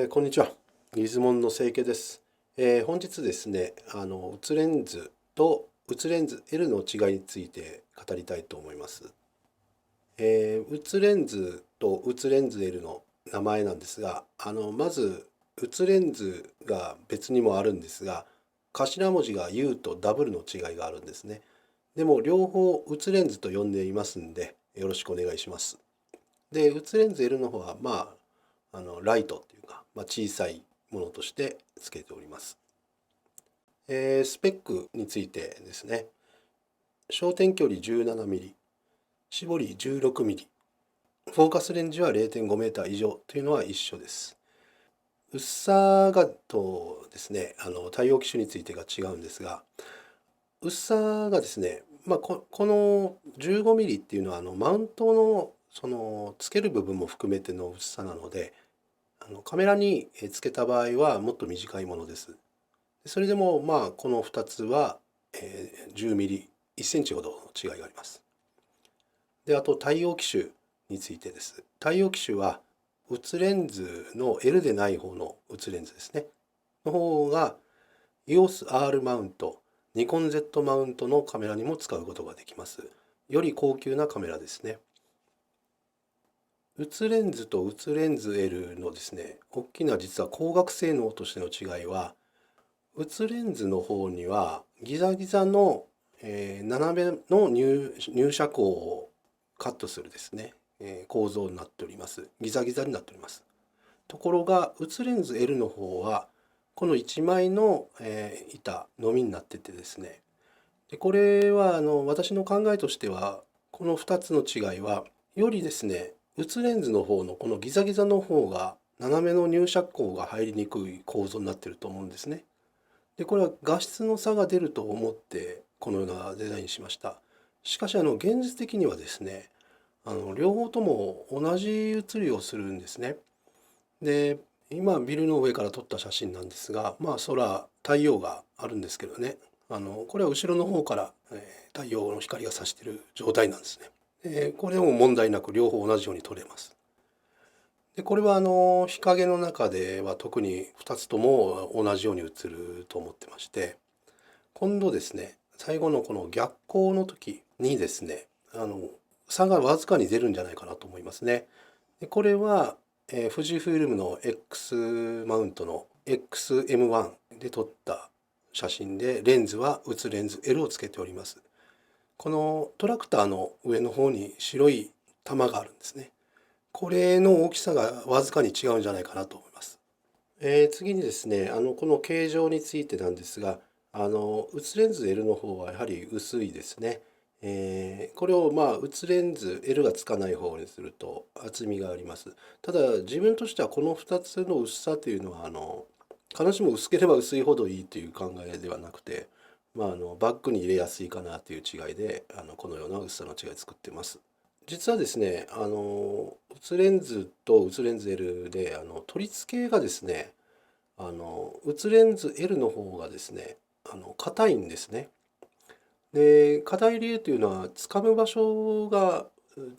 こんにちは。ギズモンの清家です。本日ですね、写レンズと写レンズ L の違いについて語りたいと思います。写レンズと写レンズ L の名前なんですが、まず写レンズが別にもあるんですが、頭文字が U と W の違いがあるんですね。でも両方写レンズと呼んでいますんで、よろしくお願いします。で、写レンズ L の方は、ライトっていうか、小さいものとして付けております。スペックについてですね、焦点距離 17mm、絞り 16mm、フォーカスレンジは 0.5m 以上というのは一緒です。薄さがとですね、対応機種についてが違うんですが、薄さがですね、この 15mm っていうのはマウントのつける部分も含めての薄さなので、カメラにつけた場合はもっと短いものです。それでもこの2つは10ミリ、1センチほどの違いがあります。で、あと対応機種についてです。対応機種は写レンズの L でない方の写レンズですね。の方が EOS-R マウント、ニコン Z マウントのカメラにも使うことができます。より高級なカメラですね。写レンズと写レンズ L のですね、大きな実は光学性能としての違いは、写レンズの方にはギザギザの、斜めの入射光をカットするですね、構造になっております。ギザギザになっております。ところが写レンズ L の方はこの1枚の、板のみになっててですね、でこれは私の考えとしてはこの2つの違いはよりですね、写レンズの方のこのギザギザの方が斜めの入射光が入りにくい構造になっていると思うんですね。で、これは画質の差が出ると思ってこのようなデザインにしました。しかし現実的にはですね、両方とも同じ写りをするんですね。で、今ビルの上から撮った写真なんですが、太陽があるんですけどね、これは後ろの方から、太陽の光が差している状態なんですね。これでも問題なく両方同じように撮れます。で、これは日陰の中では特に2つとも同じように映ると思ってまして、今度ですね、最後のこの逆光の時にですね、差がわずかに出るんじゃないかなと思いますね。でこれは、富士フイルムの X マウントの XM1 で撮った写真で、レンズは写レンズ L をつけております。このトラクターの上の方に白い玉があるんですね。これの大きさがわずかに違うんじゃないかなと思います。次にですね、この形状についてなんですが、写レンズ L の方はやはり薄いですね。これを写レンズ L がつかない方にすると厚みがあります。ただ自分としてはこの2つの薄さというのは必ずしも薄ければ薄いほどいいという考えではなくて、バッグに入れやすいかなという違いでこのような薄さの違いを作っています。実はですね、写レンズと写レンズ L で取り付けがですね、写レンズ L の方がですね、硬いんですね。で、硬い理由というのは、掴む場所が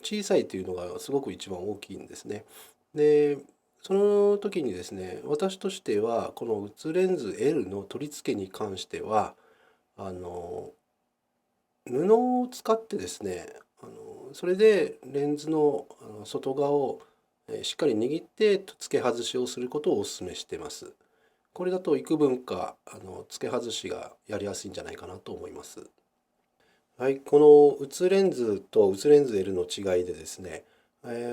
小さいというのがすごく一番大きいんですね。で、その時にですね、私としては、この写レンズ L の取り付けに関しては、あの、布を使ってですね、それでレンズの外側をしっかり握って付け外しをすることをお勧めしています。これだと幾分か付け外しがやりやすいんじゃないかなと思います。はい、この写レンズと写レンズ L の違いでですね、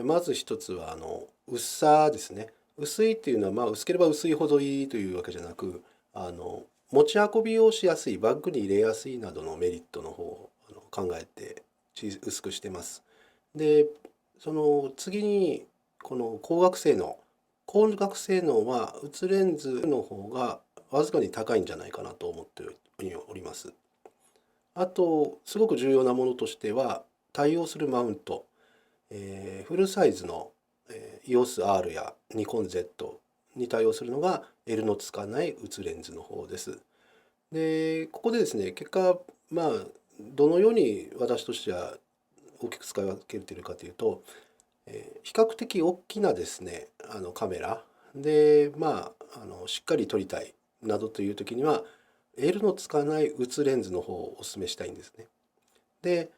まず一つは薄さですね。薄いっていうのは薄ければ薄いほどいいというわけじゃなく、持ち運びをしやすい、バッグに入れやすいなどのメリットの方を考えて薄くしてます。で、その次にこの光学性能は写レンズの方がわずかに高いんじゃないかなと思っております。あと、すごく重要なものとしては、対応するマウント、フルサイズの、EOS-R やニコン Z に対応するのが L のつかない写レンズの方です。で、ここでですね、結果、どのように私としては大きく使い分けているかというと、比較的大きなですね、カメラで、しっかり撮りたいなどという時には、L の使わない写レンズの方をお勧めしたいんですね。で、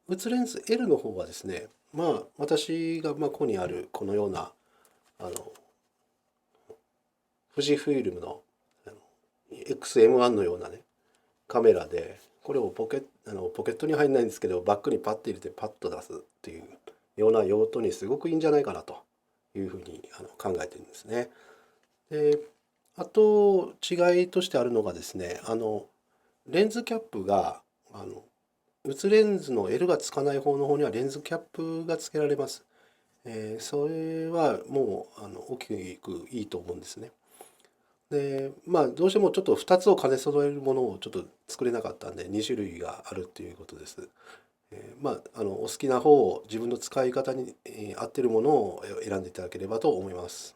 写レンズ L の方はですね、私がここにあるこのような、富士フイルムのXM1 のようなね、カメラで、これをポケットに入んないんですけど、バッグにパッと入れてパッと出すっていうような用途にすごくいいんじゃないかなというふうに考えてるんですね。で、あと違いとしてあるのがですね、レンズキャップが、写レンズの L がつかない方の方にはレンズキャップが付けられます。それはもう大きくいいと思うんですね。で、どうしてもちょっと2つを兼ね備えるものをちょっと作れなかったんで2種類があるっていうことです。お好きな方を自分の使い方に合ってるものを選んでいただければと思います。